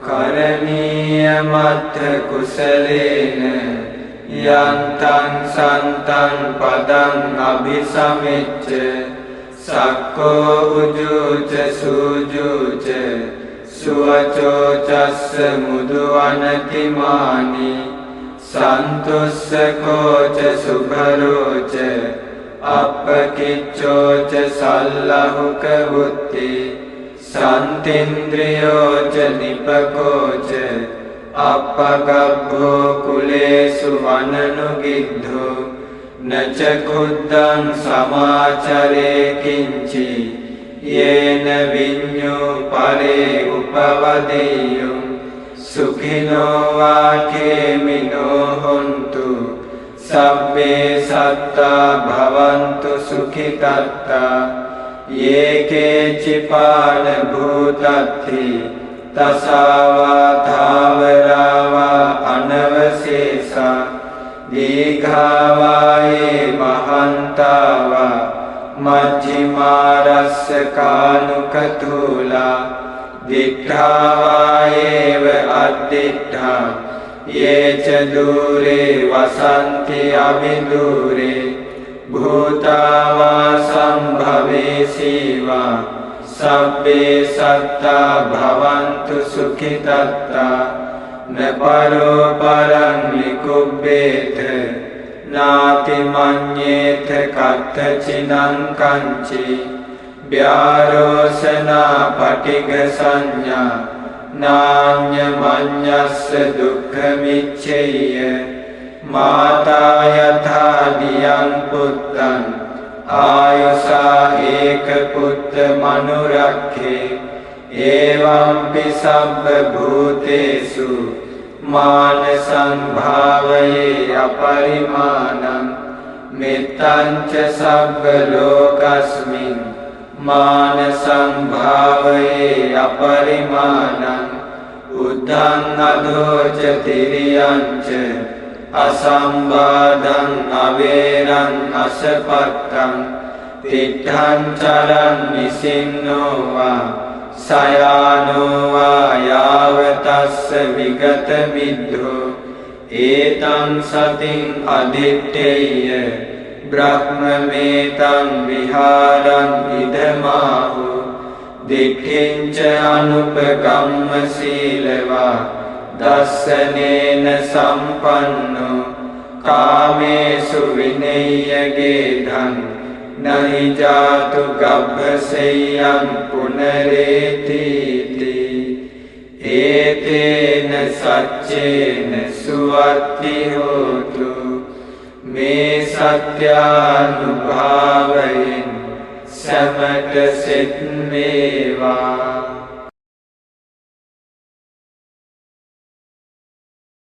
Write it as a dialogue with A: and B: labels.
A: කරණීය මත්ථ කුසලේන යන්තං සන්තං පදං අභිසමෙච්ච සක්කෝ උජුච සූජුච සුවචෝ චස්ස මුදුවනතිමානි සන්තුස්සකෝච සුභරෝච අප්පකිච්චෝච සල්ලහුක වුත්ති සන්තින්ද්‍රියෝච නිපකෝච අප්පගබ්බෝ කුලේසු වනනුගිද්ධෝ නච කුද්දං සමාචරේ කිංචි යේන විඤ්ඤෝ පරේ උපවදෙය්‍යං සුඛිනෝ වාකේමිනෝ හොන්තු සබ්බේ සත්තා භවන්තු සුඛිතත්තා යේකේ චිපාන භූතත්ති තසාවා ධාවරාවා අනවශේෂා දීඝාවායේ මහන්තාවා මජ්ජිමාරස්ස කානුකතුලා දිඨාවායේව අද්දිඨා යේච දූරේ වසන්ති අවිදූරේ භූතාවා සම්භවේසීවා සබ්බේ සත්තා භවන්තු සුඛිතත්තා නපරෝ පරං ලිකුබ්බේත නාති මඤ්ඤේත කත්තචිනං කංචි ව්‍යාරෝසනා පටිඝ සංඥා නාඤ්ඤ මඤ්ඤස්ස දුක්ඛ මිච්ඡේය මාතා යථා දියං පුත්තං ආයසා ඒක පුත්ත මනුරක්ඛේ එවංපි සබ්බ භූතේසු මාන සංභාවයේ අපරිමාණං මෙත්තං ච සබ්බ ලෝකස්මින් මාන සංභාවයේ අපරිමාණං උද්ධං අදෝච තිරියං ච අසම්බාධං අවේරං අසපත්තං තිට්ඨං චරං නිසින්නෝ වා සයානෝ වා යාවතස්ස විගත මිද්ධෝ ඒතං සතින් අදිත්තේය බ්‍රහ්මමේතං විහාරං ඉදමාහු දික්ඛින්ච අනුපගම්ම සීලවා දස්සනේන සම්පන්නෝ කාමේසු විනය්‍යගේ ධං නහි ජාතු ගබ්බසෙය්‍යං පුනරේතිති ඒතේන සච්චේන සුවත්ති හෝතු මේ සත්‍යානුභාවයෙන් සමට සෙත් වේවා